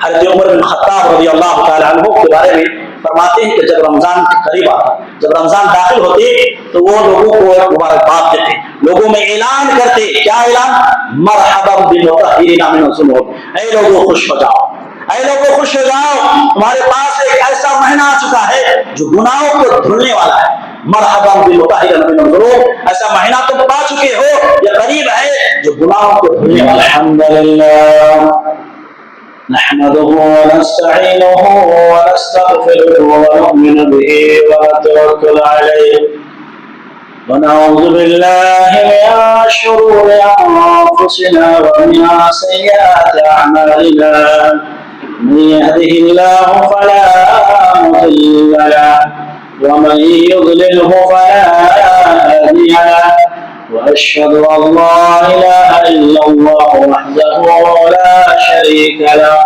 हज़रत Umar bin Khattab रज़ी अल्लाह ताला अन्हु के बारे में फरमाते हैं कि जब रमजान के करीब आता, जब रमजान दाखिल होते तो वो लोगों को मुबारकबाद देते, लोगों में ऐलान करते, क्या ऐलान? मरहबन बिल-मुतahहिरीन मिन ज़ुनूब, ऐ लोगों खुश हो जाओ, ऐ लोगों खुश हो जाओ, तुम्हारे पास एक ऐसा महीना आ चुका है जो गुनाहों को धुलने वाला है। मरहबन बिल-मुतahहिरीन मिन ज़ुनूब, ऐसा महीना तुम पा चुके हो, ये करीब है जो गुनाहों को धुलने वाला है। अल्हम्दुलिल्लाह नहमदुहु व नस्तईनुहु व नस्तगफिरुहु व नु'मिनु बिही व नतवक्कलु अलैहि व नऊज़ु बिल्लाहि मिन शुरूरि अनफुसिना व मिन सय्यिआति अअमालिना मन यहदिहिल्लाहु फला मुदिल्ल लहु व मन युद्लिलहु फला हादिय लहु وأشهد أن لا إله إلا الله وحده لا شريك له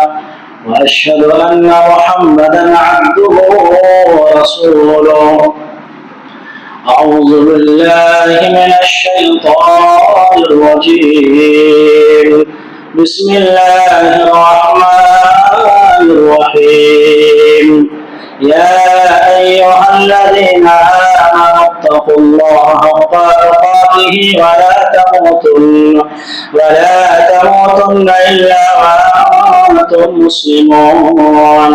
وأشهد أن محمدا عبده ورسوله أعوذ بالله من الشيطان الرجيم بسم الله الرحمن الرحيم يا أيها الذين آمنوا اتقوا الله حق تقاته ولا تموتن إلا وأنتم مسلمون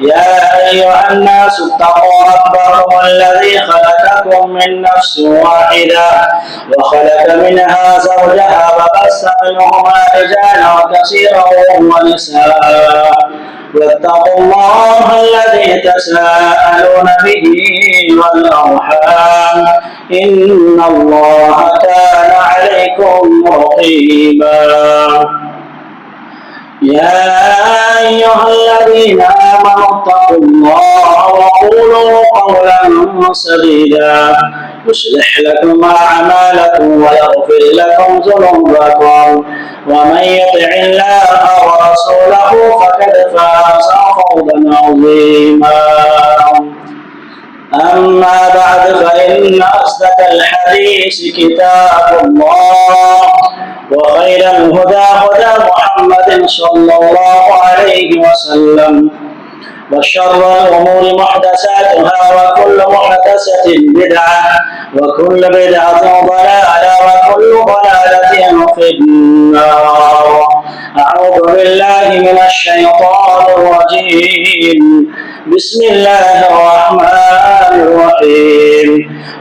يا أيها الناس اتقوا ربكم الذي خلقكم من نفس واحدة وخلق منها زوجها وبث منهما رجالا كثيرا ونساء واتقوا الله الذي تساءلون به والأرحام إن الله كان عليكم رقيبا يا أيها الذين آمنوا اتقوا الله وقولوا قولا سديدا يصلح لكم أعمالكم ويغفر لكم ذنوبكم ومن يطع الله ورسوله فقد فاز فوزا عظيما أما بعد فإن أصدق الحديث كتاب الله وخير الهدى هدى محمد صلى الله عليه وسلم وشر الأمور محدثاتها وكل محدثة بدعة وكل بدعة ضلالة وكل ضلالة في النار أعوذ بالله من الشيطان الرجيم بسم الله الرحمن الرحيم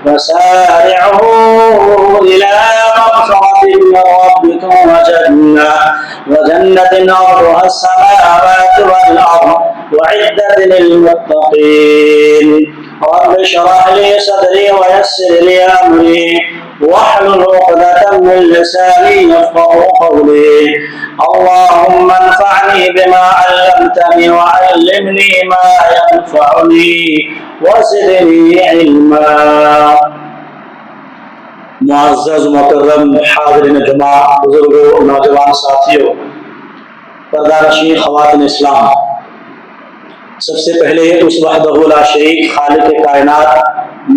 وسارعوا إلى مغفرة من ربكم وجنة أرضها السماوات والأرض وعدة للمتقين رب اشرح لي صدري ويسر لي أمري واحلل عقدة من لساني يفقهوا قولي اللهم انفعني بما علمتني وعلمني ما ينفعني وزدني علما मुअज़्ज़ज़ मुकर्रम हाज़िरीन जुमा, बुजुर्गों, नौजवान साथियों, पर्दानशीन ख़वातीन इस्लाम, सबसे पहले उस वहदहु ला शरीक खालिक कायनात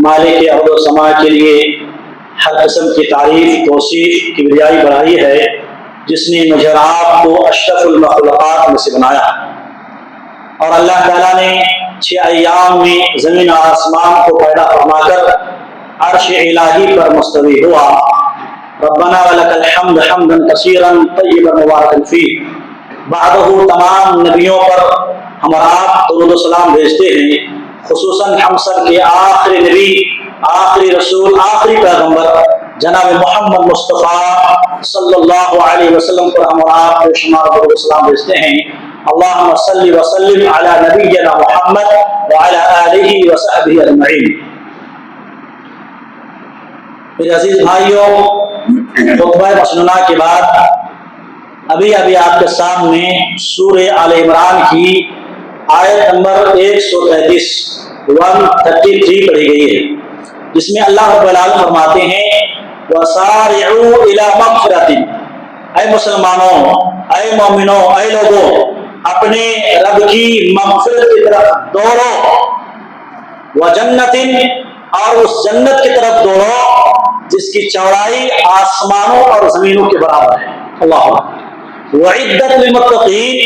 मालिक अर्ज़ व समा के लिए हर किस्म की तारीफ, तौसीफ, किबरियाई बढ़ाई है, जिसने मुझे आपको अशरफुल मखलूक़ात में से बनाया और अल्लाह ताला ने 6 अय्याम में ज़मीन और आसमान को पैदा फरमाकर अर्श इलाही पर मुस्तवी हुआ। रब्बना वलकल हम्द हम्दन कसीरन तय्यबन मुबारकन फीह। बादहु तमाम नबियों पर हम आप दुरूद व सलाम भेजते हैं, खुसूसन हम सब के आखिरी नबी, आखिरी रसूल, आखिरी पैगंबर जनाब मोहम्मद मुस्तफ़ा सल्लल्लाहु अलैहि वसल्लम पर हम आप बेशुमार दुरूद व सलाम भेजते हैं। अल्लाहुम्मा सल्लि व सल्लिम अला नबिय्यिना मुहम्मद व अला आलिहि व सहबिहि अजमईन। मेरे अजीज भाइयों, खुतबा मसनूना के बाद अभी आपके सामने सूरह आल इमरान की आयत नंबर 133 पढ़ी गई है, जिसमें अल्लाह रब्बुल आलमीन फरमाते हैं वसारिउ इला मग़फ़िरतिन, ऐ मुसलमानों, ऐ मोमिनों, ऐ लोगों, अपने रब की मग़फ़िरत की तरफ दौड़ो, व जन्नतिन, और उस जन्नत की तरफ दौड़ो जिसकी चौड़ाई आसमानों और जमीनों के बराबर है। अल्लाह वइद्दत लिलमुत्तक़ीन,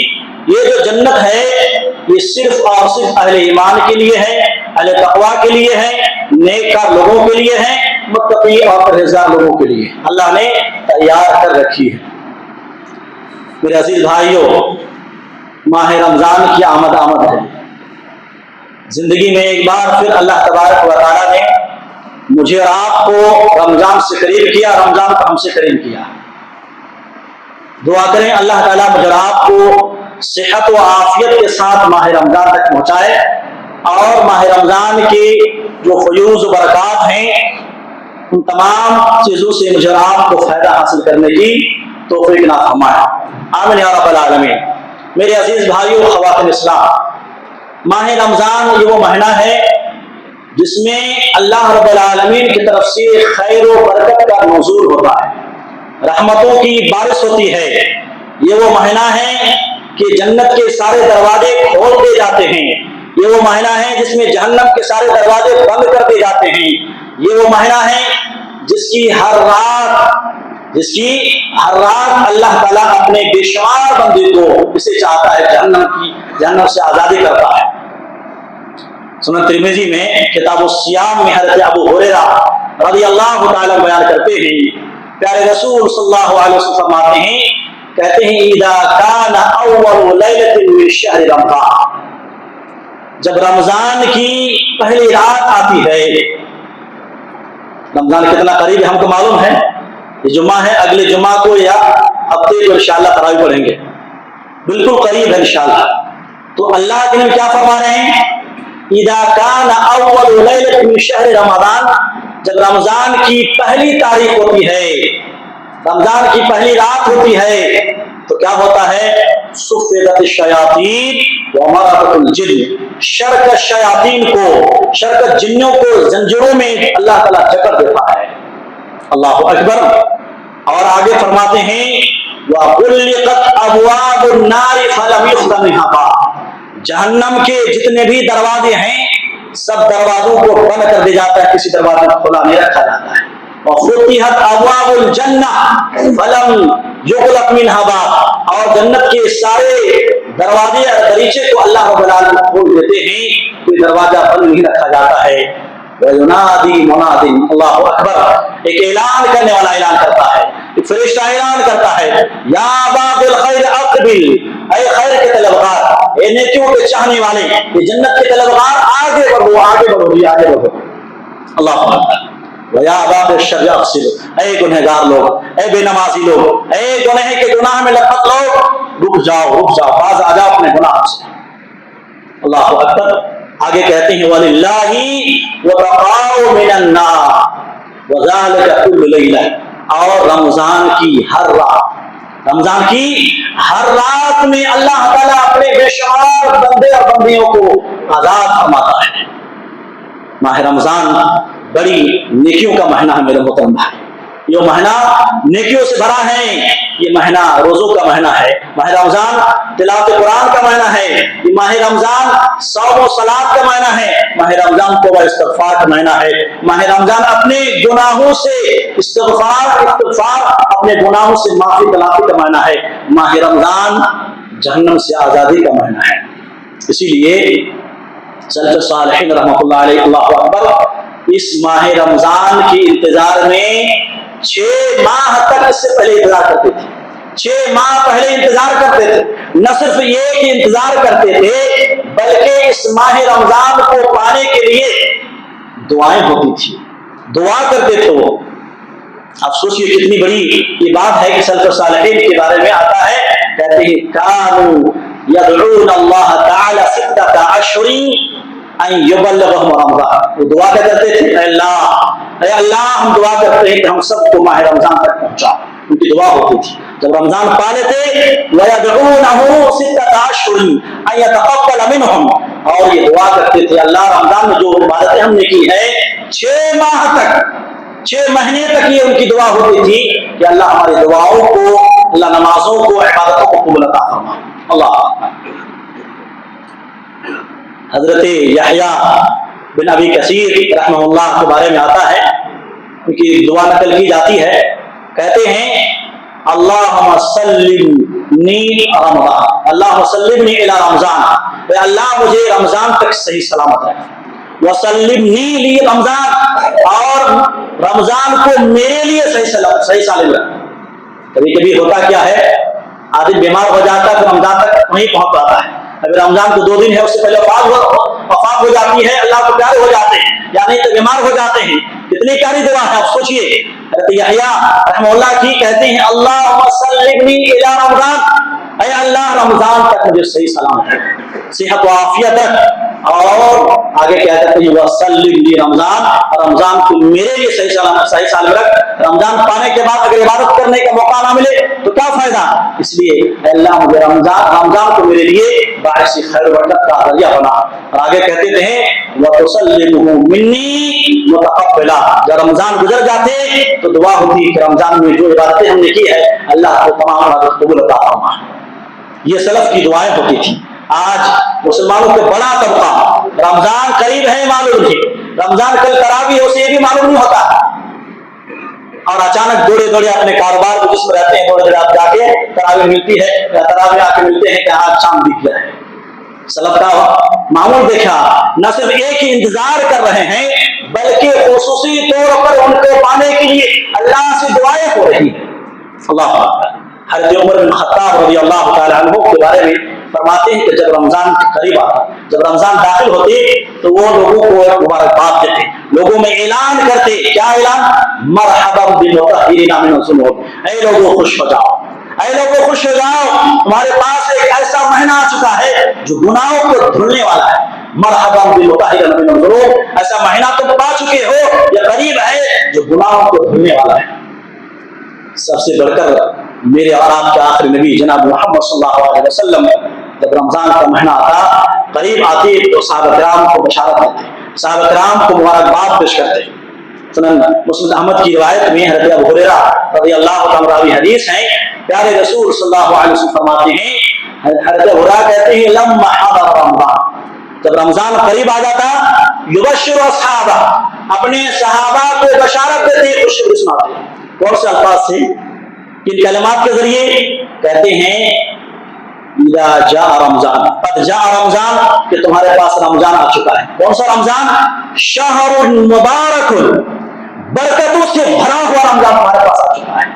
یہ جو جنت ہے یہ صرف اور صرف اہل ایمان کے لیے ہے، اہل تقویٰ کے لیے ہے، نیک کار لوگوں کے لیے ہے، متقی اور پرہیزگار لوگوں کے لیے اللہ نے تیار کر رکھی ہے۔ میرے عزیز بھائیوں، ماہ رمضان کی آمد ہے۔ زندگی میں ایک بار پھر اللہ تبارک و تعالیٰ نے مجھے اور آپ کو رمضان سے قریب کیا، رمضان کو ہم سے قریب کیا۔ دعا کریں اللہ تعالیٰ مجھے اور آپ کو صحت و عافیت کے ساتھ ماہ رمضان تک پہنچائے، اور ماہ رمضان کی جو فیوز و برکات ہیں ان تمام چیزوں سے مجھے اور آپ کو فائدہ حاصل کرنے کی توفیق عطا فرمائے، آمین یا رب العالمین۔ میرے عزیز بھائیوں، خواتین اسلام، ماہ رمضان یہ وہ مہینہ ہے جس میں اللہ رب العالمین کی طرف سے خیر و برکت کا نزول ہوتا ہے، رحمتوں کی بارش ہوتی ہے۔ یہ وہ مہینہ ہے کہ جنت کے سارے دروازے کھول دیے جاتے ہیں، یہ وہ مہینہ ہے جس میں جہنم کے سارے دروازے بند کر دیے جاتے ہیں، یہ وہ مہینہ ہے جس کی ہر رات اللہ تعالیٰ اپنے بے شمار بندے کو اسے چاہتا ہے جہنم سے آزادی کرتا ہے۔ سنن ترمذی میں کتاب الصیام میں حضرت ابو ہریرہ رضی اللہ تعالیٰ بیان کرتے ہیں، پیارے رسول صلی اللہ علیہ وسلم فرماتے ہیں، کہتے ہیں اذا کان اول لیلۃ من شہر رمضان، جب رمضان کی پہلی رات آتی ہے، رمضان کتنا قریب ہے ہم کو معلوم ہے، یہ جمعہ ہے، اگلے جمعہ کو یا ہفتے کو انشاءاللہ تراویح پڑھیں گے، بالکل قریب ہے انشاءاللہ۔ تو اللہ کے نبی کیا فرما رہے ہیں، اذا کان اول لیلۃ من شہر رمضان، جب رمضان کی پہلی تاریخ ہوتی ہے، رمضان کی پہلی رات ہوتی ہے، تو کیا ہوتا ہے، صفدت الشیاطین ومرضت الجن، شرک الشیاطین کو، شرک جنوں کو زنجیروں میں اللہ تعالیٰ جکڑ دیتا ہے۔ اللہ اکبر۔ اور آگے فرماتے ہیں وَغُلِّقَتْ أَبْوَابُ النَّارِ فَلَمْ يُخْزَ مِنْهَا بَابٌ، جہنم کے جتنے بھی دروازے ہیں سب دروازوں کو بند کر دیا جاتا ہے، کسی دروازے کو کھلا نہیں رکھا جاتا ہے۔ وَفُتِحَتْ أَبْوَابُ الْجَنَّةِ فَلَمْ يُغْلَقْ مِنْهَا بَابٌ، اور جنت کے سارے دروازے اور دریچے کو اللہ رب العالمین کھول دیتے ہیں، کوئی دروازہ بند نہیں رکھا جاتا ہے۔ وَيُنَادِي مُنَادٍ، اللہ اکبر، ایک اعلان کرنے والا اعلان کرتا ہے، ایک فرشتہ اعلان کرتا ہے، یا باب الخیر اقبل، اے خیر کے طلبگار، اے نیکیوں کے چاہنے والے، یہ جنت کے طلبگار، آگے بڑھو، آگے بڑھو جی، آگے بڑھو۔ اللہ اکبر۔ وَيَا بَابَ الشَّرِّ أَقْصِرْ، اے گنہگار لوگ، اے بے نمازی لوگ، اے گناہ کے گناہ میں لپت لوگ، رک جاؤ، باز آ جاؤ اپنے گناہ سے۔ اللہ اکبر۔ آگے کہتے ہیں وَلِلَّهِ وَتَقَاءُ مِنَ النَّارِ وَذَلِكَ كُلُّ لَيْلَةٍ، اور رمضان کی ہر رات میں اللہ تعالیٰ اپنے بے شمار بندے اور بندیوں کو آزاد فرماتا ہے۔ ماہ رمضان بڑی نیکیوں کا مہینہ ہے میرے محترم بھائی، یہ مہینہ نیکیوں سے بھرا ہے، یہ مہینہ روزوں کا مہینہ ہے، ماہ رمضان تلاوت قرآن کا مہینہ ہے، یہ ماہ رمضان صوم و صلات کا مہینہ ہے، ماہ رمضان توبہ استغفار کا مہینہ ہے، ماہ رمضان اپنے گناہوں سے استغفار اپنے گناہوں سے معافی تلافی کا مہینہ ہے، ماہ رمضان جہنم سے آزادی کا مہینہ ہے۔ اسی لیے سلف صالحین رحمۃ اللہ علیہ، اللہ اکبر، اس ماہ رمضان کی انتظار میں 6 ماہ تک اس سے پہلے انتظار کرتے تھے، 6 ماہ پہلے انتظار کرتے تھے، نہ صرف یہ کہ انتظار کرتے تھے بلکہ اس ماہ رمضان کو پانے کے لیے دعائیں ہوتی تھی، دعا کرتے تھے وہ۔ افسوس یہ کتنی بڑی یہ بات ہے کہ سلف صالحین کے بارے میں آتا ہے، کہتے ہیں کانوا یدعون اللہ تعالی 6 اشہر ان یبلغہم رمضان، وہ دعا کرتے تھے اے اللہ ہم دعا کرتے ہیں کہ ہم سب کو ماہ رمضان تک پہنچا، ان کی دعا ہوتی تھی جب رمضان پا لیتے وَيَدْعُونَهُ 6 أَشْهُرٍ أَن يَتَقَبَّلَ مِنْهُمْ، اور یہ دعا کرتے تھے اللہ رمضان میں جو عبادتیں ہم نے کی ہے 6 ماہ تک، 6 مہینے تک یہ ان کی دعا ہوتی تھی کہ اللہ ہماری دعاؤں کو، اللہ نمازوں کو، عبادتوں کو قبول عطا فرما۔ اللہ حضرت یحییٰ بن ابی کثیر رحمہ اللہ کے بارے میں آتا ہے، ان کی دعا نقل کی جاتی ہے، کہتے ہیں अल्लाहुम्मा सल्लिमनी रमज़ान, अल्लाहुम्मा सल्लिमनी इला रमज़ान, अल्लाह मुझे रमज़ान तक सही सलामत रखे। वसल्लिमनी ली रमज़ान, और रमज़ान को मेरे लिए सही सालिम रखे। कभी कभी होता क्या है, आदमी बीमार हो जाता है तो रमज़ान तक नहीं पहुंच पाता है। अभी रमज़ान को 2 दिन है, उससे पहले वफात हो जाती है, अल्लाह को प्यारे हो जाते हैं, या नहीं तो बीमार हो जाते हैं। कितनी प्यारी दुआ है, आप सोचिए। यहया रहमतुल्लाह की कहते हैं, अल्लाहुम्मा सल्लिमनी इला रमज़ान, ऐ अल्लाह रमज़ान तक मुझे सही सलामत रख, सेहत व आफियत रख। और आगे क्या कहते हैं, वसल्लिमनी रमज़ान, रमज़ान को मेरे लिए सही सालिम रख। रमज़ान पाने के बाद अगर इबादत करने का मौका ना मिले तो क्या फायदा। इसलिए अल्लाह मुझे रमज़ान को मेरे लिए बाइस खैर बरकत का जरिया बना। और आगे कहते थे, वतुसल्लिमुहु मिन्नी मुतक़ब्बिला, जब रमज़ान गुजर जाते तो दुआ होती कि रमज़ान में जो इबादतें हमने की है अल्लाह को तमाम इबादत कबूल अता फरमा। ये सलफ की दुआएं होती थी। आज मुसलमानों के बड़ा तबका, रमज़ान करीब है मालूम नहीं, रमज़ान कल तरावी हो से ये भी मालूम नहीं होता, और अचानक दौड़े दौड़े अपने कारोबार को जिसमें रहते हैं, दौड़े दौड़े आप जाके तरावी मिलती है, तरावी आके मिलते हैं कि आज शाम बीत गया है। सलफ का मामूल देखा, न सिर्फ एक ही इंतजार कर रहे हैं बल्कि खुसूसी तौर पर उनको पाने के लिए अल्लाह से दुआएं हो रही है। अल्लाह हज़रत उमर बिन खत्ताब रज़ियल्लाहु ताला अन्हु के बारे में फरमाते हैं कि जब रमज़ान करीब आता, जब रमज़ान दाखिल होते तो वो लोगों को मुबारकबाद देते, लोगों में ऐलान करते, क्या ऐलान, मरहबन बिल-मुतahहिरीना मिनज़-ज़ुनूब, ऐ लोगों खुश हो जाओ, ऐ लोगों खुश हो जाओ, तुम्हारे पास एक ऐसा महीना आ चुका है जो गुनाहों को धुलने वाला है। मरहबन बिल-मुतahहिरीना मिनज़-ज़ुनूब, ऐसा महीना तुम पा चुके हो, यह करीब है जो गुनाहों को धुलने वाला है। सबसे बढ़कर मेरे और आपके आखिरी नबी जनाब मोहम्मद सल्लल्लाहु अलैहि वसल्लम जब रमज़ान का महीना आता, करीब आती तो सहाबा-ए-किराम को बशारत देते, सहाबा-ए-किराम को मुबारकबाद पेश करते। सुनन मुस्लिम अहमद की रिवायत में हज़रत अबू हुरैरा रज़ियल्लाहु ताला अन्हु हदीस है, प्यारे रसूल सल्लल्लाहु अलैहि वसल्लम फरमाते हैं, हज़रत अबू हुरैरा कहते हैं, लम्मा हदर रमज़ान, जब रमज़ान करीब आ जाता, युबश्शिरु अस्हाबा, अपने सहाबा को बशारत देते, खुशखबरी सुनाते। कौन से अल्फाज से, किन कलमात के जरिए, कहते हैं, इज़ा जा रमज़ान, कद जा रमज़ान, कि तुम्हारे पास रमज़ान आ चुका है। कौन सा रमज़ान, शहरुन मुबारकुन, बरकतों से भरा हुआ रमज़ान तुम्हारे पास आ चुका है।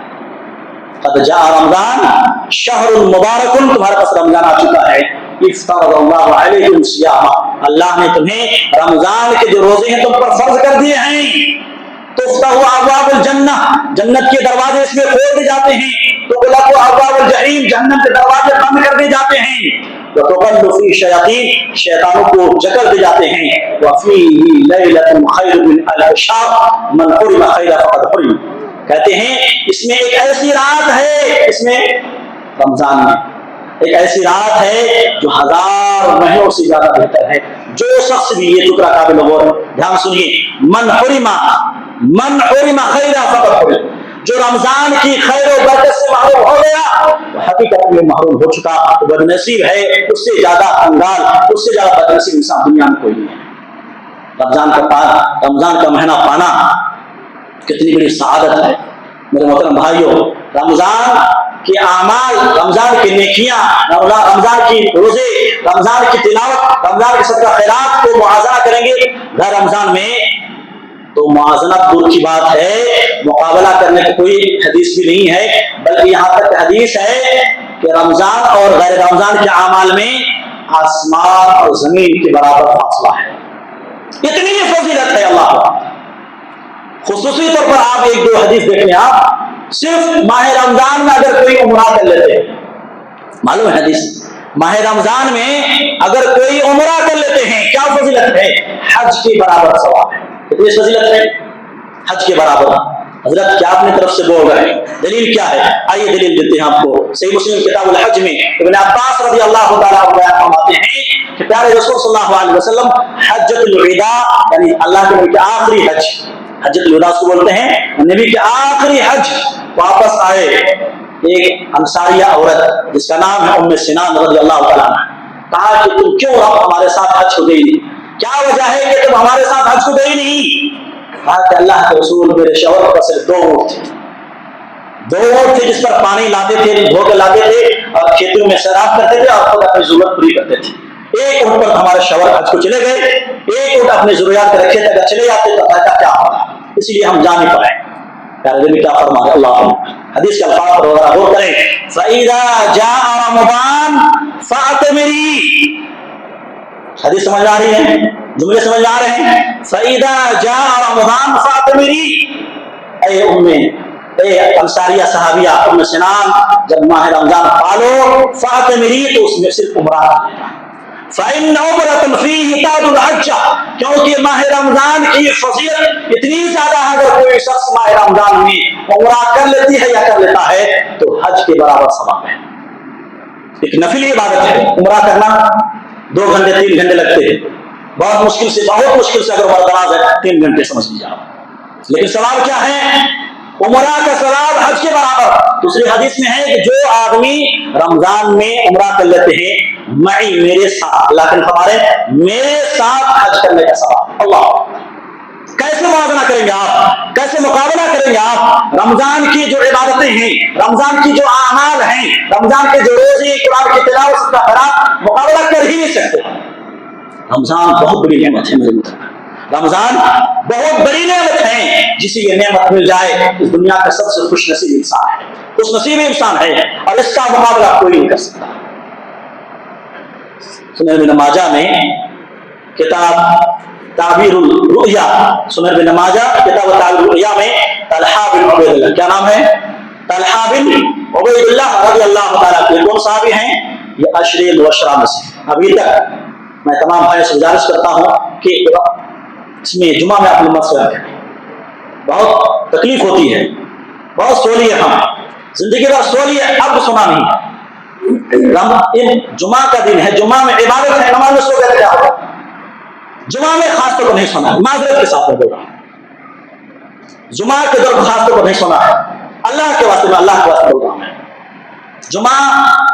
कद जा रमज़ान शहरुन मुबारकुन, तुम्हारे पास रमज़ान आ चुका है। इफ्तरज़ल्लाहु अलैकुम सियामा, अल्लाह ने तुम्हें रमज़ान के जो रोजे हैं तुम पर फर्ज कर दिए हैं। तुफ्तहु अब्वाबुल जन्नह, जन्नत के दरवाजे इसमें खोल दिए जाते हैं। तुग़लक़ु अब्वाबुल जहीम, जहन्नम के दरवाजे बंद कर दिए जाते हैं। वतुक़ल्लु फ़ी शयातीन, शैतानों को जकड़ दिए जाते हैं। वफ़ीही लैलतुन खैरुम मिन अल्फ़ि शहर, मन हुरिम खैरा फ़क़द हुरिम, कहते हैं इसमें एक ऐसी रात है, इसमें रमज़ान में एक ऐसी रात है जो 1000 महीनों से ज्यादा बेहतर है। जो शख्स भी, ये टुकड़ा काबिल गौर, ध्यान सुनिए, मन हुरिमा खैरा फ़क़द हुरिम, जो रमजान की खैर और बरकत से महरूम हो गया वो हकीकत में महरूम हो चुका, तो बदनसीब है, उससे ज्यादा कंगाल, उससे ज्यादा बदनसीब इंसान दुनिया में कोई नहीं है। रमजान का महीना पाना कितनी बड़ी सआदत है मेरे मोहतरम भाइयों। रमजान के आमाल, रमजान की नेकियां, रमजान की रोजे, रमजान की तिलावत, रमजान के सदका खैरात को मुआज़ना करेंगे घर रमजान में, तो मुआज़ना दूर की बात है, मुकाबला करने की कोई हदीस भी नहीं है, बल्कि यहाँ तक हदीस है कि रमजान और गैर रमजान के आमाल में आसमान और जमीन के बराबर फासला है। इतनी फजीलत है अल्लाह। खुसूसी तौर पर आप एक दो हदीस देख लें, आप सिर्फ माह रमजान में अगर कोई उम्रा कर लेते हैं, मालूम है हदीस, माह रमजान में अगर कोई उम्रा कर लेते हैं, क्या फजीलत है, हज के बराबर सवाब है। कितनी फजीलत है, हज के बराबर। हजरत क्या अपनी तरफ से बोल रहे हैं, दलील क्या है, आइए दलील देते हैं आपको। सही मुस्लिम किताबुल हज में इब्न अब्बास रज़ियल्लाहु ताला अन्हु बयान फरमाते हैं कि प्यारे रसूल सल्लल्लाहु अलैहि वसल्लम हज्जतुल विदा, यानी अल्लाह के नबी के आखिरी हज, हज्जतुल विदा को बोलते हैं, नबी के आखिरी हज वापस आए एक अंसारिया औरत जिसका नाम है उम्मे सिनान रज़ियल्लाहु ताला अन्हा, कहा कि तुम क्यों हमारे साथ हज को गई नहीं, क्या वजह है कि तुम हमारे साथ हज को गई नहीं। कहा कि अल्लाह के रसूल, मेरे शौहर के पास सिर्फ 2 ऊँट थे, 2 اونٹ تھے جس پر پانی لاتے تھے، دھو کے لاتے تھے اور کھیتوں میں سیراب کرتے تھے اور خود اپنی ضرورت پوری کرتے تھے۔ ایک اونٹ پر ہمارے شوہر حج کو چلے گئے، ایک اونٹ اپنی ضروریات کے رکھے تھے، اگر چلے جاتے تو کا کیا ہوتا، اس لیے ہم جا نہیں پائے۔ پیارے نبی کیا فرماتے اللہ حدیث کے الفاظ پر وغیرہ غور کریں، فَإِذَا جَاءَ رَمَضَانُ فَأَعْتَمِرِي، حدیث سمجھ آ رہی ہے، جملے سمجھ آ رہے ہیں، فَإِذَا جَاءَ رَمَضَانُ فَأَعْتَمِرِي، اے انصاریہ صحابیہ ام سنان، جب ماہ رمضان پالو فَأَعْتَمِرِي تو اس میں صرف عمرہ کرنا، فَإِنَّ عُمْرَةً فِيهِ تَعْدُلُ الْحَجَّ، کیونکہ ماہ رمضان کی فضیلت اتنی زیادہ ہے، اگر کوئی شخص ماہ رمضان میں عمرہ کر لیتی ہے یا کر لیتا ہے تو حج کے برابر ثواب ہے۔ ایک نفلی عبادت ہے عمرہ کرنا، 2 گھنٹے 3 گھنٹے لگتے ہیں، بہت مشکل سے اگر بردراز ہے 3 گھنٹے سمجھ لیجیے آپ، لیکن ثواب کیا ہے؟ عمرہ کا ثواب حج کے برابر۔ دوسری حدیث میں ہے کہ جو آدمی رمضان میں عمرہ کر لیتے ہیں معی میرے ساتھ، اللہ کے فرمارے میرے ساتھ حج کرنے کا ثواب۔ اللہ کیسے موازنہ کریں گے آپ، کیسے مقابلہ کریں گے آپ؟ رمضان کی جو عبادتیں ہیں، رمضان کی جو اعمال ہیں، رمضان کے جو روزے قرآن کی تلاوت کا خیرات، مقابلہ کر ہی نہیں سکتے۔ رمضان بہت بڑی نعمت ہے میرے مطلب، رمضان بہت بڑی نعمت ہے، جسے یہ نعمت مل جائے اس دنیا کا سب سے خوش نصیب انسان ہے، خوش نصیب انسان ہے، اور اس کا مقابلہ کوئی نہیں کر سکتا۔ سنن ابن ماجہ میں کتاب تعبیر الرؤیا، سنن ابن ماجہ کتاب تعبیر الرؤیا میں طلحہ بن عبید اللہ، کیا نام ہے؟ طلحہ بن عبید اللہ رضی اللہ تعالیٰ کے کون صحابی ہیں؟ یہ عشر مبشرہ میں سے۔ ابھی تک میں تمام بھائیوں سے گزارش کرتا ہوں کہ اس میں جمعہ میں اپنی مقصد کریں، بہت تکلیف ہوتی ہے، بہت سو لیے ہم زندگی بھر سو لیے، اب سنا نہیں ہے۔ جمعہ کا دن ہے، جمعہ میں عبادت ہے، نماز میں سو گئے کیا ہوگا؟ جمعہ میں خاص طور پر نہیں سنا، معذرت کے ساتھ میں بول رہا ہوں، جمعہ کے دور خاص طور پر نہیں سنا ہے، اللہ کے واسطے میں اللہ کے واسطے بول رہا ہوں۔ جمعہ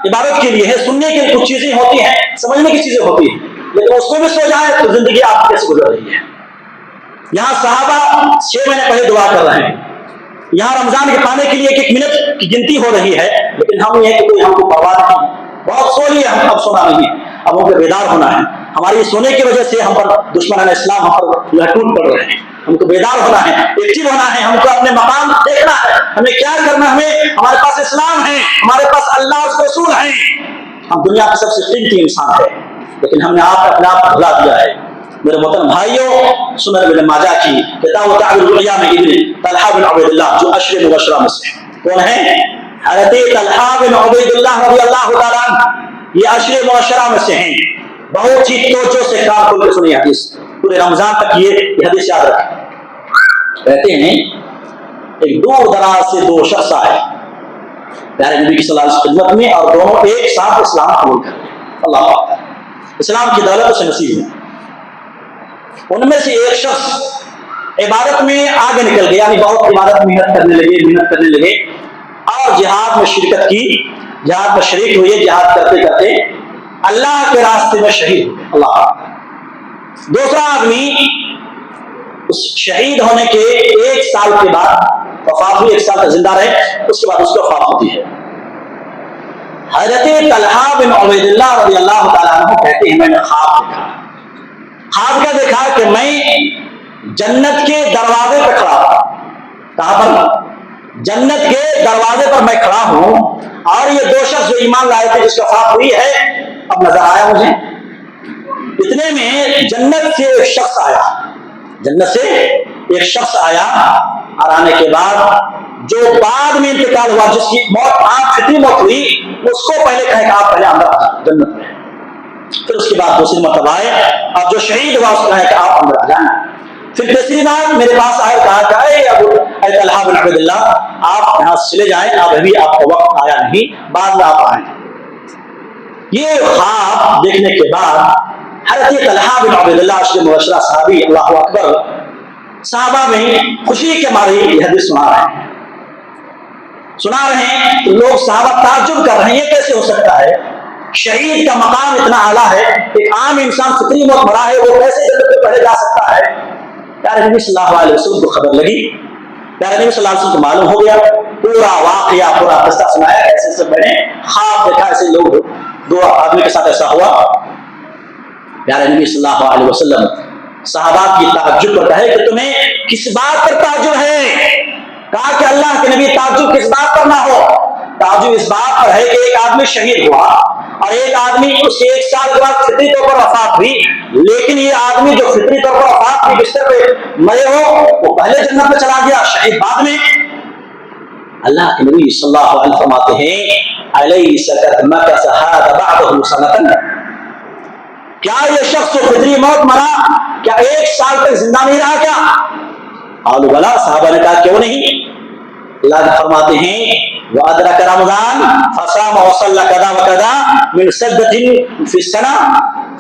عبادت کے لیے ہے، سننے کے کچھ چیزیں ہوتی ہیں، سمجھنے کی چیزیں ہوتی ہیں، لیکن اس میں بھی سو جائے تو زندگی آپ کیسے گزر رہی ہے؟ یہاں صحابہ 6 مہینے پہلے دعا کر رہے ہیں، یہاں رمضان کے پانے کے لیے 1 منٹ کی گنتی ہو رہی ہے، لیکن ہم یہ کہ کوئی ہم کو پرواہ نہیں، بہت سو لیے ہم، اب سونا نہیں، اب ہم کو بیدار ہونا ہے۔ ہماری سونے کی وجہ سے ہم پر دشمنان اسلام ہم پر ٹوٹ پڑ رہے ہیں، ہم کو بیدار ہونا ہے، ایکٹیو ہونا ہے، ہم کو اپنے مقام دیکھنا ہے، ہمیں کیا کرنا ہے، ہمارے پاس اسلام ہے، ہمارے پاس اللہ اس کے رسول ہیں، ہم دنیا کے سب سے قیمتی انسان ہے، لیکن ہم نے اپنے آپ کو بھلا دیا ہے۔ میرے محترم بھائیوں، سنن ابن ماجہ کی کتاب تعبیر الرؤیا میں ابن طلحہ بن عبید اللہ جو عشر مبشرہ میں سے کون ہے؟ حضرت طلحہ بن عبید اللہ رضی اللہ تعالیٰ عنہ، یہ عشر مبشرہ میں سے ہیں۔ بہت ہی توجہ سے کان کھول کے سنی حدیث، پورے رمضان تک یہ حدیث یاد رکھیں۔ کہتے ہیں ایک دور دراز سے 2 شخص آئے پیارے نبی کی صلی اللہ علیہ وسلم خدمت میں، اور دونوں ایک ساتھ اسلام قبول کر لیا۔ اللہ اکبر، اسلام کی دولت سے نصیب ہے۔ ان میں سے ایک شخص عبادت میں آگے نکل گیا، یعنی بہت عبادت محنت کرنے لگے اور جہاد میں شرکت کی، جہاد میں شریک ہوئے، جہاد کرتے کرتے اللہ کے راستے میں شہید ہوئے۔ اللہ دوسرا آدمی اس شہید ہونے کے 1 سال کے بعد وفات ہوئی، 1 سال تک زندہ رہے، اس کے بعد اس کی وفات ہوتی ہے۔ حضرت طلحہ بن عبید اللہ رضی اللہ تعالیٰ عنہ کہتے ہیں میں نے خواب دیکھا، خواب کیا دیکھا کہ میں جنت کے دروازے پر کھڑا ہوں۔ کہاں پر؟ جنت کے دروازے پر میں کھڑا ہوں، اور یہ 2 شخص جو ایمان لائے تھے جس کا وفات ہوئی ہے اب نظر آیا مجھے۔ اتنے میں جنت سے ایک شخص آیا، جنت سے ایک شخص آیا، اور آنے کے بعد جو بعد میں انتقال ہوا، جس کی موت عام فطری موت ہوئی، اس کو پہلے کہے کہ آپ پہلے اندر آ جائیں جنت میں، پھر اس کے بعد دوسری مرتبہ آئے اور جو شہید ہوا اس کو کہے کہ آپ اندر آ جائیں، پھر تیسری بار میرے پاس آئے، کہا کہ اے طلحہ بن عبید اللہ آپ یہاں سے چلے جائیں، ابھی آپ کا وقت آیا نہیں، بعد میں آپ آئیں۔ یہ خواب دیکھنے کے بعد حضرت طلحہ بن عبید اللہ عشر مبشرہ صحابی، اللہ اکبر، صحابہ میں خوشی کے مارے یہ حدیث سنا رہے ہیں، لوگ صحابہ تعجب کر رہے ہیں یہ کیسے ہو سکتا ہے، شہید کا مقام اتنا اعلیٰ ہے، ایک عام انسان فطری موت مرا ہے، وہ کیسے جنت میں پہلے جا سکتا ہے؟ پیارے نبی صلی اللہ علیہ وسلم کو خبر لگی، प्यारे नबी सल्लल्लाहु अलैहि वसल्लम को मालूम हो गया, पूरा वाकया पूरा किस्सा सुनाया, ऐसे सब मैंने ख्वाब देखा, ऐसे लोग दो आदमी के साथ ऐसा हुआ। प्यारे नबी सल्लल्लाहु अलैहि वसल्लम सहाबा की ताज्जुब पर कहे कि तुम्हें किस बात पर ताज्जुब है? कहा कि अल्लाह के नबी ताज्जुब किस बात पर ना हो, ताज्जुब इस बात पर है कि एक आदमी शहीद हुआ और एक आदमी उसके 1 साल के बाद फितरी तौर पर वफात हुई, लेकिन ये आदमी जो फितरी तौर पर वफात हुई बिस्तर पे मरे हो, वो पहले जन्नत में चला गया, शहीद बाद में। अल्लाह के नबी सल्लल्लाहु अलैहि वसल्लम फरमाते हैं अलैसा कद मकसा हादा बअदहु सनतन, क्या ये शख्स जो फितरी मौत मरा क्या 1 साल तक जिंदा नहीं रहा क्या? आलू बला, साहबा ने कहा क्यों नहीं? अल्लाह फरमाते हैं वो अदरक रमजान फसाम वसल्ला कदा व कदा मिन सद्दतिन फी सना,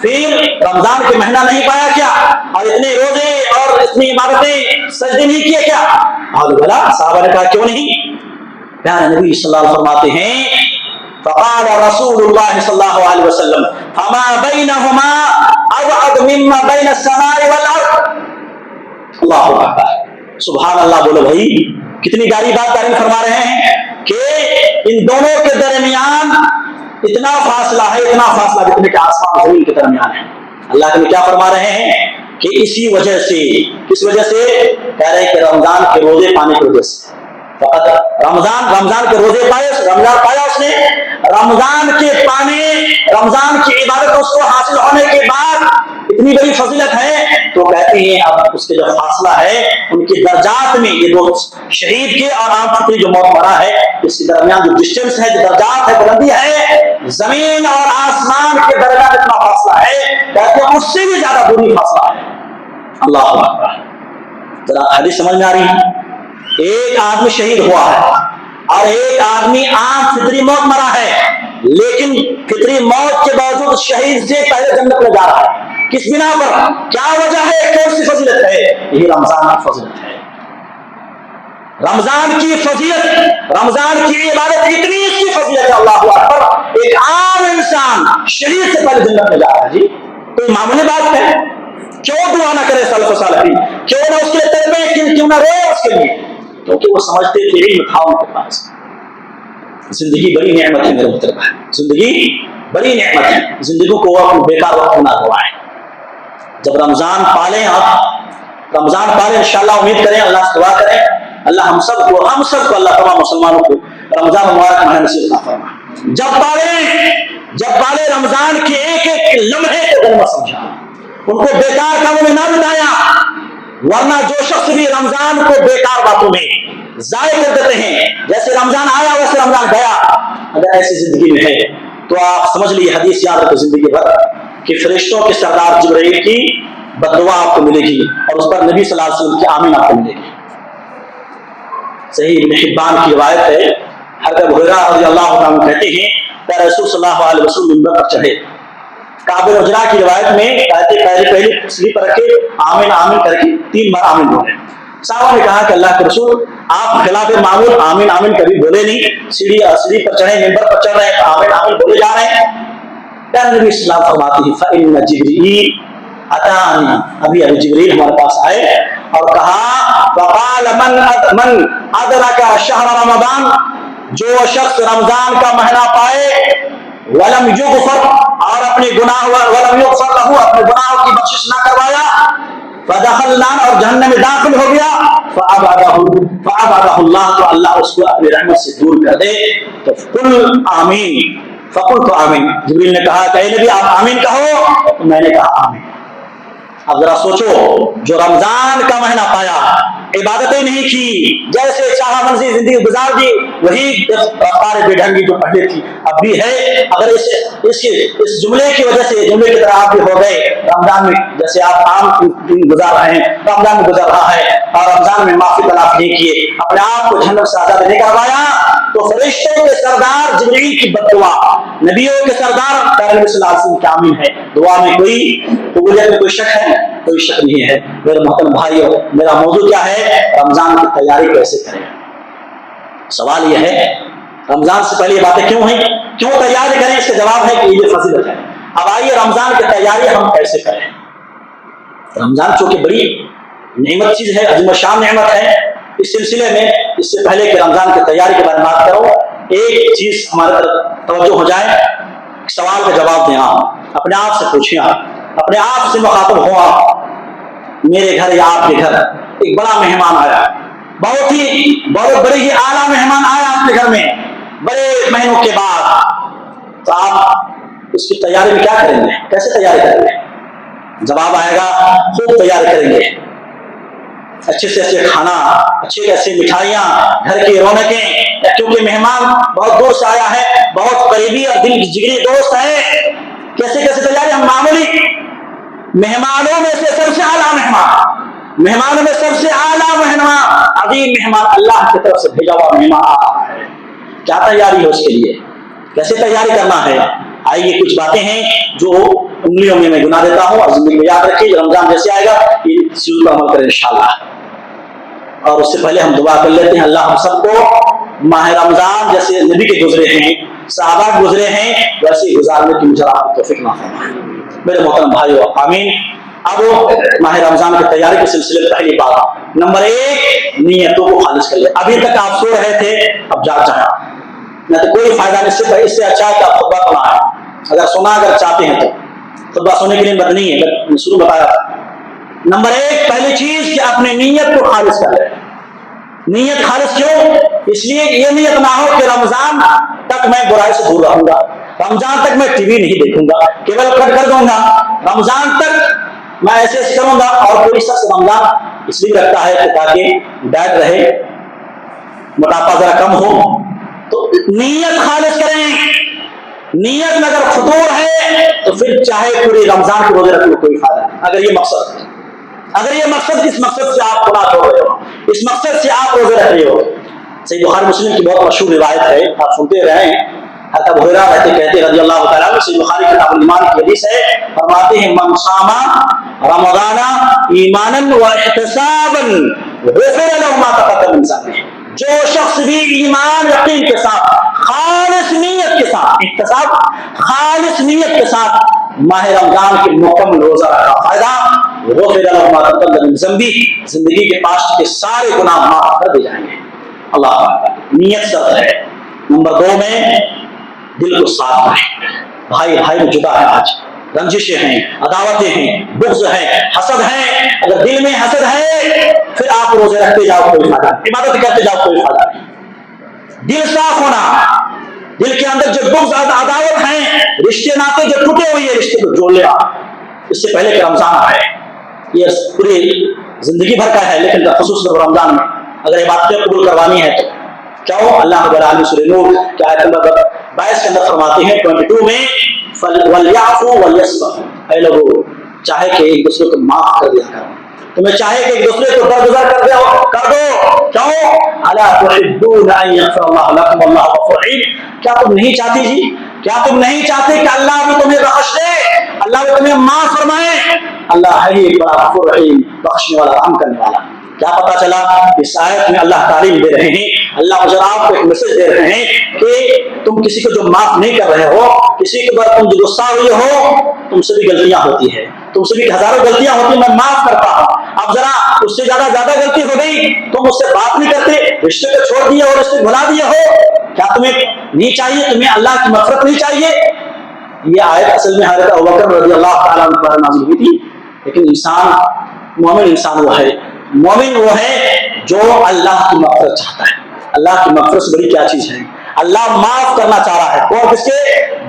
फिर रमजान के महीना नहीं पाया क्या और इतने रोजे और इतनी इबादतें सजदे नहीं किए क्या? आलू बला, साहबा ने कहा क्यों नहीं? प्यारे नबी सल्लल्लाहु अलैहि वसल्लम फरमाते हैं फक़ाल रसूलुल्लाह सल्लल्लाहु अलैहि वसल्लम फमा बैनहुमा अबअद मिम्मा बैन अस्समाई वल अर्द। अल्लाहु अकबर, सुभान अल्लाह। बोलो भाई, कितनी प्यारी बात तारीफ फरमा रहे हैं कि इन दोनों के दरमियान इतना फासला है, इतना फासला जितने के आसमान जमीन के दरमियान है। अल्लाह के क्या फरमा रहे हैं कि इसी वजह से, किस वजह से? कह रहे हैं कि रमजान के रोजे पाने की वजह से। रमजान के रोजे पाए, रमजान पाया उसने, रमजान के पाने, रमजान की इबादत उसको हासिल होने के बाद इतनी बड़ी फजीलत है, तो कहते हैं अब उसके जो फासला है उनके दर्जात में, ये दो शहीद के और आम फितरी जो मौत मरा है, इसके दरमियान जो डिस्टेंस है, जो दर्जात है, बुलंदी है, जमीन और आसमान के दरमियान इतना फासला है, कहते हैं उससे भी ज्यादा दूरी फासला है। अल्लाह अकबर। जरा हदीस समझ में आ रही है? एक आदमी शहीद हुआ है और एक आदमी आम फितरी मौत मरा है, लेकिन फितरी मौत के बावजूद शहीद से पहले जन्नत में जा रहा है। किस बिना पर? क्या वजह है? कौन सी फजीलत है? यही रमजान की फजीलत है। रमजान की फजीलत, रमजान की इबादत इतनी इसकी फजीलत है, अल्लाह अकबर। एक आम इंसान शहीद से पहले जन्नत में जा रहा है जी, कोई मामूली बात है? क्यों दुआ ना करे सलफ़ सालिहीन? क्यों ना उसके लिए तौबे, क्यों ना रोए उसके लिए? क्योंकि वो समझते थे इल्म था उनके पास। जिंदगी बड़ी नेमत है मेरे मुहतरम, जिंदगी बड़ी नेमत है, जिंदगी को आप बेकार वक्त ना गवाएं। जब रमजान पालें, आप रमजान पालें, इंशाअल्लाह उम्मीद करें, अल्लाह से दुआ करें, अल्लाह हम सबको अल्लाह तमाम मुसलमानों को रमजान मुबारक महीना नसीब फरमाए। जब पाले रमजान के एक लम्हे को गनीमत समझा, उनको बेकार कामों में ना बिताया, वरना जो शख्स भी रमजान को बेकार बातों में जाया कर देते हैं, जैसे रमजान आया वैसे रमजान गया, अगर ऐसी जिंदगी में है तो आप समझ लीजिए, हदीस याद रखो जिंदगी भर कि फरिश्तों के सरदार जिब्राइल की बददुआ आपको मिलेगी और उस पर नबी सल्लल्लाहु अलैहि वसल्लम की आमीन आपको मिलेगी। सही इब्न हिब्बान की रिवायत है, हज़रत हुरैरा रज़ियल्लाहु अन्हु कहते हैं कि रसूल सल्लल्लाहु अलैहि वसल्लम मिंबर पर चढ़े, काबिल उजरा की रिवायत में कहते पहली स्लीप पर रखे, आमीन आमीन करके 3 बार आमीन बोले। साहबा ने कहा कि अल्लाह के रसूल, आप खिलाफ मामूल आमीन आमीन कभी बोले नहीं, सीढ़ी पर चढ़े, मिंबर पर चढ़ रहे हैं, आमीन आमीन बोले जा रहे हैं। नबी सल्लल्लाहु अलैहि वसल्लम फरमाते हैं फ़इन्न जिब्रील अतानी, अभी जिब्रील हमारे पास आए और कहा फ़क़ाल मन अदरका शहर रमज़ान, जो शख्स रमजान का महीना पाए, वलम युगफर, और अपने गुनाह वलम युगफर लहू, अपने गुनाहों की बख्शिश ना करवाया, फदखल नार, और जहन्नम में दाखिल हो गया, फअबअदहु अल्लाह, तो अल्लाह उसको अपनी रहमत से दूर कर दे। तो कुल आमीन, फकुल तो आमीन। जिब्रील ने कहा कि नबी आप आमीन कहो, तो मैंने कहा आमीन। अब जरा सोचो, जो रमजान का महीना पाया, इबादतें नहीं की, जैसे चाहा मनसी जिंदगी गुजार दी, वही रफ्तार बेढंगी जो पहले थी अब भी है। अगर इस जुमले की वजह से, जुमले की तरह आप भी हो गए रमजान में, जैसे आप आम दिन गुजार रहे हैं, रमजान में गुजर रहा है और रमजान में माफी तलाश नहीं किए, अपने आप को जन्नत से आजाद नहीं करवाया, तो फरिश्तों के सरदार जिब्रील की बद्दुआ, नबियों के सरदार नबी सल्लल्लाहु अलैहि वसल्लम की आमीन है। दुआ में कोई कबूलियत में कोई शक है? कोई शक नहीं है। मेरे मोहतरम भाइयों, मेरा मौजूद क्या है? रमजान की तैयारी कैसे करें। सवाल यह है, रमजान से पहले ये बातें क्यों हैं, क्यों तैयारी करें? इसका जवाब है कि ये फजीलत है। अब आइए रमजान की तैयारी हम कैसे करें। रमजान चूंकि बड़ी नेमत चीज है, अज़ीम शान नेमत है, इस सिलसिले में इससे पहले कि रमजान की तैयारी के बारे में बात करो, एक चीज हमारे तरफ तवज्जो हो जाए, सवाल का जवाब दें। आप अपने आप से पूछिए, आप अपने आप से मुखातब हो। आप मेरे घर या आपके घर एक बड़ा मेहमान आया, बहुत बड़े ही आला मेहमान आया आपके घर में बड़े महीनों के बाद, तो आप उसकी तैयारी में क्या करेंगे, कैसे तैयारी करेंगे? जवाब आएगा खूब तैयारी करेंगे, अच्छे से अच्छे खाना, अच्छी ऐसी मिठाइयाँ, घर की रौनकें, क्योंकि मेहमान बहुत दूर से आया है, बहुत करीबी और दिल की जिगरी दोस्त है। कैसे कैसे तैयारी? हम मामूली मेहमानों में से सबसे आला मेहमान, मेहमानों में सबसे आला मेहमान, अजीम मेहमान, अल्लाह की तरफ से भेजा हुआ मेहमान आ रहा है। क्या तैयारी है उसके लिए, कैसे तैयारी करना है? आइए कुछ बातें हैं जो उंगलियों में मैं गिना देता हूँ और जिंदगी में याद रखिए। रमजान जैसे आएगा इसी पर अमल करें इंशाअल्लाह। और उससे पहले हम दुआ कर लेते हैं, अल्लाह हम सबको माह रमजान जैसे नबी के गुजरे हैं, सहाबा गुजरे हैं, वैसे गुजारने की मुझे आपको तौफीक ना फरमाए। मेरे मोहतरम भाइयों, आमीन। अब माह रमजान की तैयारी के सिलसिले में पहली बात, नंबर 1, नियतों को खालिज कर ले। अभी तक आप सो रहे थे, अब जाग जाए, नहीं तो कोई फायदा नहीं। इससे अच्छा है कि आप खुतबा सुनाएं, अगर चाहते हैं तो। खुतबा सुनने के लिए मत नहीं है, मैं शुरू बताया था। नंबर 1 पहली चीज कि अपने नीयत को खालिज कर ले। नीयत खालिज क्यों? इसलिए ये नीयत ना हो कि रमजान तक मैं बुराई से दूर रहूंगा, रमजान तक मैं टीवी नहीं देखूंगा, केवल कट कर दूंगा, रमजान तक मैं ऐसे करूंगा। और कोई शख्स रमजान इसलिए रखता है कि ताकि डाइट रहे, मोटापा जरा कम हो। तो नीयत खालिज करें। नीयत में अगर फतूर है तो फिर चाहे पूरी रमजान के रोजे रख लो, कोई फायदा नहीं। अगर ये मकसद इस मकसद से आप खुला छोड़ रहे हो, इस मकसद से आप रोजे रख रहे हो। सही बुखारी मुस्लिम की बहुत मशहूर रिवायत है, आप सुनते रहे हैं। हज़रत अबू हुरैरा कहते रज़ियल्लाहु ताला अन्हु, सही बुखारी किताबुल ईमान की हदीस है, फरमाते हैं मन सामा रमज़ाना ईमानन व इहतिसाबन गुफ़िर लहु मा तक़द्दम मिन ज़ंबिही। जो शख्स भी ईमान यकीन के साथ, खालिस नीयत के साथ, इहतिसाब खालिस नीयत के साथ माह रमजान के मुकम्मल रोजा रखा, फायदा गुफ़िर लहु मा तक़द्दम मिन ज़ंबिही, जिंदगी के पास्ट के सारे गुनाह माफ कर दिए जाएंगे। अल्लाह नीयत शर्त है। नंबर 2 में दिल को साफ रखें। भाई भाई में जुदा है, आज रंजिशें हैं, अदावतें हैं, बुग़्ज़ है, हसद है। अगर दिल में हसद है फिर आप रोजे रखते जाओ, कोई फायदा नहीं, इबादत करते जाओ, कोई फायदा नहीं। दिल साफ होना, दिल के अंदर जो बुग़्ज़ अदावत है, रिश्ते नाते जो टूटे हुए रिश्ते को जोड़ लेना। इससे पहले कि रमजान आए, ये पूरी जिंदगी भर का है, लेकिन ख़ुसूसन रमजान में अगर इबादतें कबूल करवानी है तो क्या हो? अल्लाह रब्बुल आलमीन सूरह नूर की आयत नंबर 22 के अंदर फरमाते हैं 22 में, वलयाफू वलयस्फहू, ऐ लोगों चाहे कि एक दूसरे को माफ कर दिया करो। तुम्हें चाहे कि एक दूसरे को दरगुजर कर दो। क्यों? अला तुहिब्बूना अन यग़फ़िरल्लाहु लकुम वल्लाहु गफ़ूरुर रहीम। क्या तुम नहीं चाहती जी, क्या तुम नहीं चाहते कि अल्लाह भी तुम्हें बख्श दे, अल्लाह भी तुम्हें माफ फरमाए? अल्लाह है ही बड़ा गफ़ूर रहीम, बख्शने वाला, रहम करने वाला। क्या पता चला? इस आयत में अल्लाह तारीफ दे रहे हैं, अल्लाह मुझे आपको एक मैसेज दे रहे हैं कि तुम किसी को जो माफ नहीं कर रहे हो, किसी के ऊपर तुम जो गुस्सा हुए हो, तुमसे भी गलतियां होती है, तुमसे भी हजारों गलतियां होती है, मैं माफ करता हूं। अब जरा उससे ज्यादा गलती हो गई, तुम उससे बात नहीं करते, रिश्ते को छोड़ दिए और रिश्ते भुला दिए हो। क्या तुम्हें नहीं चाहिए? तुम्हें अल्लाह की मग़फ़िरत नहीं चाहिए? ये आयत असल में हज़रत अबू बकर रज़ियल्लाहु ताला अन्हु पर नाज़िल हुई थी। लेकिन इंसान, मोमिन इंसान वो है, मोमिन वो है जो अल्लाह की मग़फ़िरत चाहता है। अल्लाह की मग़फ़िरत से बड़ी क्या चीज है? अल्लाह माफ करना चाह रहा है। और किसके?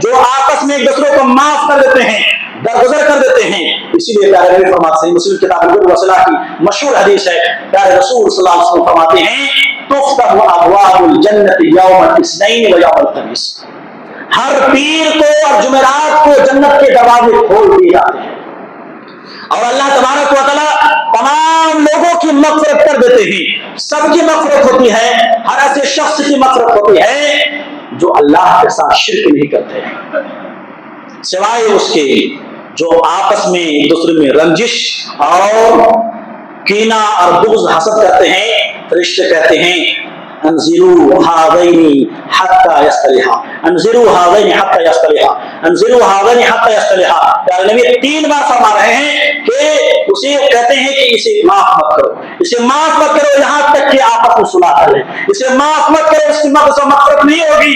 जो आपस में एक दूसरे को माफ कर देते हैं, दरगुजर कर देते हैं। इसीलिए प्यारे नबी फरमाते हैं, मुस्लिम किताब वसला की मशहूर हदीस है, प्यारे रसूल सल्लल्लाहु अलैहि वसल्लम फरमाते हैं, तुफ़्तहु अबवाबुल जन्नति यौमल इस्नैन व यौमल खमीस। हर पीर को और जुमेरात को जन्नत के दरवाजे खोल दिए जाते हैं और अल्लाह तबारक व तआला तमाम लोगों की मग़फ़िरत कर देते हैं। सबकी मग़फ़िरत होती है, हर ऐसे शख्स की मग़फ़िरत होती है जो अल्लाह के साथ शिर्क नहीं करते हैं, सिवाय उसके जो आपस में एक दूसरे में रंजिश और कीना और बुग़्ज़ हसद करते हैं। फरिश्ते कहते हैं अंज़िरू हाज़ैनी हत्ता यस्तलिहा, अंज़िरू हाज़ैनी हत्ता यस्तलिहा, अंज़िरू हाज़ैनी हत्ता यस्तलिहा। प्यारे नबी 3 बार फरमा रहे हैं कि उसे कहते हैं कि इसे माफ मत करो, इसे माफ मत करो, यहाँ तक कि आपस में सुलह कर ले, इसे माफ मत करो, इसकी मग़फ़िरत नहीं होगी।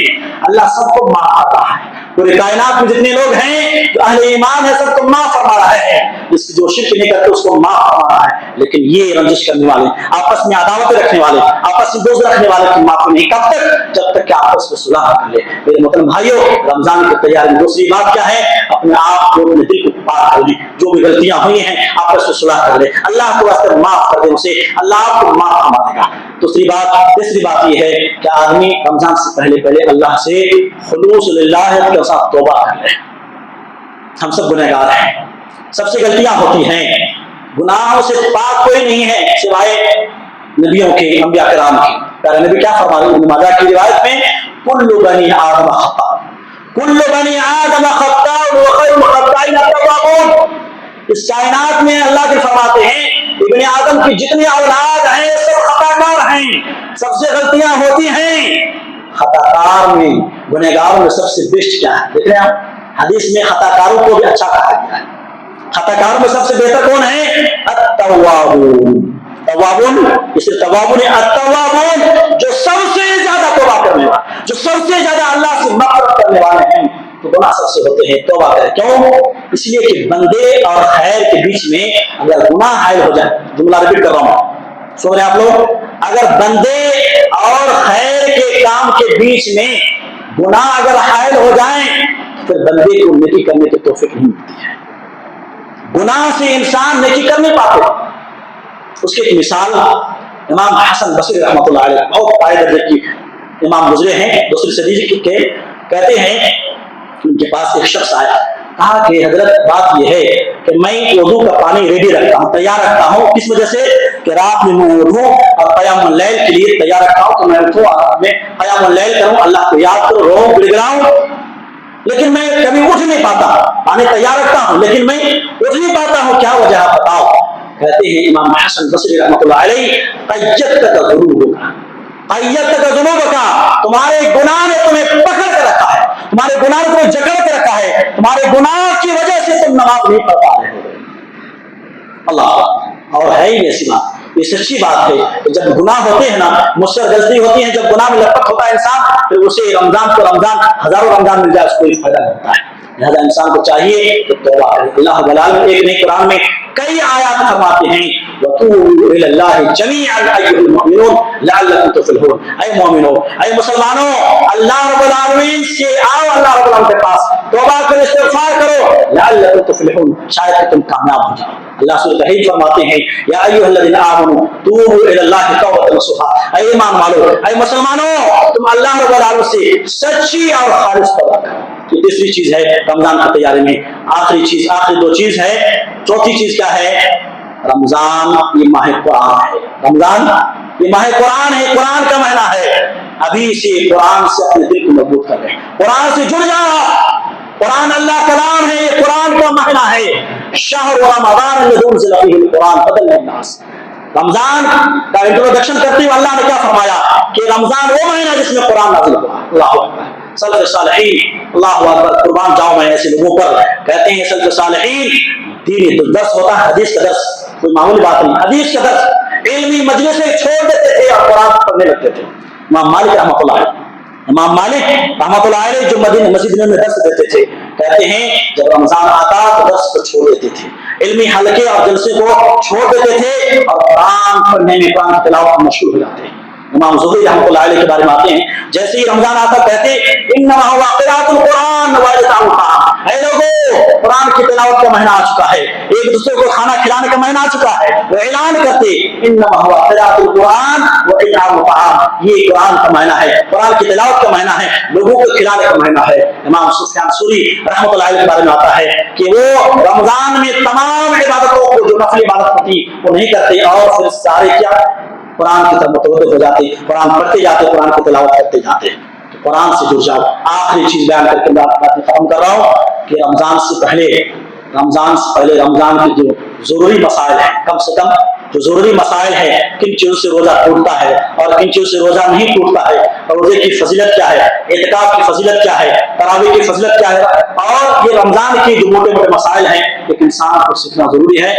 अल्लाह सबको माफ करता है। पूरे कायनात में जितने लोग हैं जो अहले ईमान है सबको माफ फरमा रहा है, जो शिर्क नहीं करते उसको माफ फरमा रहा है। लेकिन ये रंजिश करने वाले, आपस में अदावतें रखने वाले, आपस में दोस्त रखने वाले की माफी नहीं। कब तक? जब तक कि आपस में सुलह कर ले। मेरे मोहतरम भाइयों, रमजान की तैयारी दूसरी बात क्या है? अपने आप को, अपने दिल को पाक कर ली, जो भी गलतियां हुई हैं आपस में सुलह कर ले, अल्लाह को वास्ते माफ कर दे, उसे अल्लाह आपको माफ फरमा देगा। तीसरी बात ये है कि आदमी रमजान से पहले अल्लाह से खुलूस लिल्लाह के साथ तौबा कर ले। हम सब गुनहगार हैं, सबसे गलतियां होती हैं, गुनाहों से पाक कोई नहीं है सिवाय नबियों के, अंबिया किराम के। प्यारे नबी क्या फरमा रहे हैं इब्न माजा की रिवायत में? कुल्लु बनी आदम खता, कुल्लु बनी आदम खता व खैरुल खत्ताइन अत-तव्वाबून। इस कायनात में अल्लाह के फरमाते हैं इब्न आदम की जितनी औलाद हैं सब खताकार हैं, सबसे गलतियां होती हैं। खताकार में, गुनहगारों में सबसे बेस्ट क्या है? देख रहे हैं आप, हदीस में खताकारों को भी अच्छा कहा गया है। खताकारों में सबसे बेहतर कौन है? अत-तव्वाबून। तव्वाबून, इसलिए तव्वाबून है अत-तव्वाबून, जो सबसे ज्यादा तौबा करने वाले, जो सबसे ज्यादा अल्लाह से मग़फ़िरत करने वाले हैं। तो गुनाह सबसे होते हैं, तौबा करें। क्यों? इसलिए कि बंदे और खैर के बीच में अगर गुनाह हायल हो जाए, जुमला रिपीट कर रहा हूं, सुन रहे आप लोग, अगर बंदे और खैर के काम के बीच में गुनाह अगर हायल हो जाए फिर बंदे को नेकी करने की तौफीक नहीं मिलती है। गुनाह से इंसान नेकी कर नहीं पाते। उसकी एक मिसाल इमाम हसन बसरी रहमतुल्लाह अलैह, बहुत बड़े दर्जे की इमाम गुजरे हैं दूसरी सदी के, कहते हैं उनके पास एक शख्स आया, कहा कि हजरत बात यह है कि मैं वुज़ू का पानी रेडी रखता हूँ, तैयार रखता हूँ। किस वजह से? कि रात में मैं उठूँ और क़यामुल लैल के लिए तैयार रखता हूँ, तो मैं उठूँ और मैं क़यामुल लैल करूँ, अल्लाह को याद करूँ, रो गिड़गिड़ाऊँ, लेकिन मैं कभी उठ नहीं पाता। पानी तैयार रखता हूँ लेकिन मैं उठ नहीं पाता हूँ, क्या वजह है बताओ? कहते हैं इमाम हसन बसरी रहमतुल्लाह अलैह, क़य्यदतका ज़ुनूबुका, क़य्यदतका ज़ुनूबुका, तुम्हारे गुनाह ने तुम्हें पकड़ के रखा है, तुम्हारे गुनाह ने तुम्हें जकड़ के रखा है, तुम्हारे गुनाह की वजह से तुम नमाज नहीं पढ़ पा रहे हो। अल्लाह, और है ही ऐसी बात, ये सच्ची बात है। जब गुनाह होते हैं ना, मुझसे गलती होती है, जब गुनाह में लपट होता है इंसान, फिर उसे रमजान को रमजान, हजारों रमजान मिल जाए उसको कोई फायदा नहीं होता है। लिहाजा इंसान को चाहिए कि तौबा करे। अल्लाह रब्बुल आलमीन एक नए कुरान में कई आयत फरमाते हैं, वतूबू इलल्लाहि जमीअन अय्युहल मुमिनून लअल्लकुम तुफ्लिहून। ऐ मोमिनो, ऐ मुसलमानों, अल्लाह रब्बुल आलमीन से आओ, अल्लाह रब्बुल आलमीन के पास तौबा करो, इस्तिग़फ़ार करो, लअल्लकुम तुफ्लिहून, शायद कि तुम कामयाब हो जाओ। अल्लाह सूरह तहरीम फरमाते हैं, या अय्युहल्लज़ीना आमनू तूबू इलल्लाहि तौबतन नसूहा, ऐ ईमान वालों, ऐ मुसलमानों, तुम अल्लाह रब्बुल आलमीन से सच्ची और खालिस तौबा करो। तो तीसरी चीज है रमजान की तैयारी में, आखिरी दो चीज है। चौथी चीज क्या है? रमजान ये माह कुरान है। रमजान ये माह कुरान है, कुरान का महीना है। अभी से कुरान से अपने दिल को मजबूत कर ले, कुरान से जुड़ जाओ। कुरान अल्लाह कलाम है, ये कुरान का महीना है। शहर रमजान अल्लज़ी उनज़िला फ़ीहिल कुरान हुदल लिन्नास। रमजान का इंट्रोडक्शन करते हुए अल्लाह ने क्या फरमाया कि रमजान वो महीना जिसमें कुरान नाज़िल हुआ। अल्लाहु अकबर, सल्फ़े सालिहीन, अल्लाहु अकबर, कुर्बान जाऊं मैं ऐसे लोगों पर। कहते हैं सल्फ़े सालिहीन दीनी तो दर्स होता है, हदीस का दर्स, कोई मामूली बात नहीं, हदीस का दर्स। इल्मी मजलिसें छोड़ देते थे और कुरान पढ़ने लगते थे। इमाम मालिक रहमतुल्लाह अलैह जो मदीना मस्जिद में दर्स देते थे, कहते हैं जब रमजान आता तो दर्स को छोड़ देते थे, इल्मी हलके और जलसे को छोड़ देते थे और कुरान पढ़ने में, कुरान की तिलावत में मशगूल हो जाते। इमाम ज़ुहरी रहमतुल्लाह अलैह के बारे में आते हैं, जैसे ही रमजान आता कहते इन्नमा हुवा क़िराअतुल कुरान व इताउल ताआम, ऐ लोगों कुरान की तिलावत का महीना आ चुका है, एक दूसरे को खाना खिलाने का महीना आ चुका है। वो ऐलान करते इन्नमा हुवा क़िराअतुल कुरान व इताउल ताआम, ये कुरान का महीना है, कुरान की तिलावत का महीना है, लोगों को खिलाने का महीना है। इमाम सुफयान सूरी रहमतुल्लाह अलैह के बारे में आता है कि वो रमजान में तमाम इबादतों को जो नफली इबादत होती वो नहीं करते और फिर सारे क्या कुरान की तरफ मुतवज्जह हो जाते, कुरान पढ़ते जाते, कुरान की तिलावत करते जाते। तो कुरान से जुड़ जाओ। आखिरी चीज बयान करके मैं बात खत्म कर रहा हूँ कि रमजान से पहले रमजान के जो जरूरी मसाइल है, कम से कम जो जरूरी मसाइल है, किन चीजों से रोजा टूटता है और किन चीजों से रोजा नहीं टूटता है, रोजे की फजीलत क्या है, एतिकाफ की फजीलत क्या है, तरावी की फजीलत क्या है, और ये रमजान के जो मोटे मोटे मसाइल हैं एक इंसान को सीखना जरूरी है।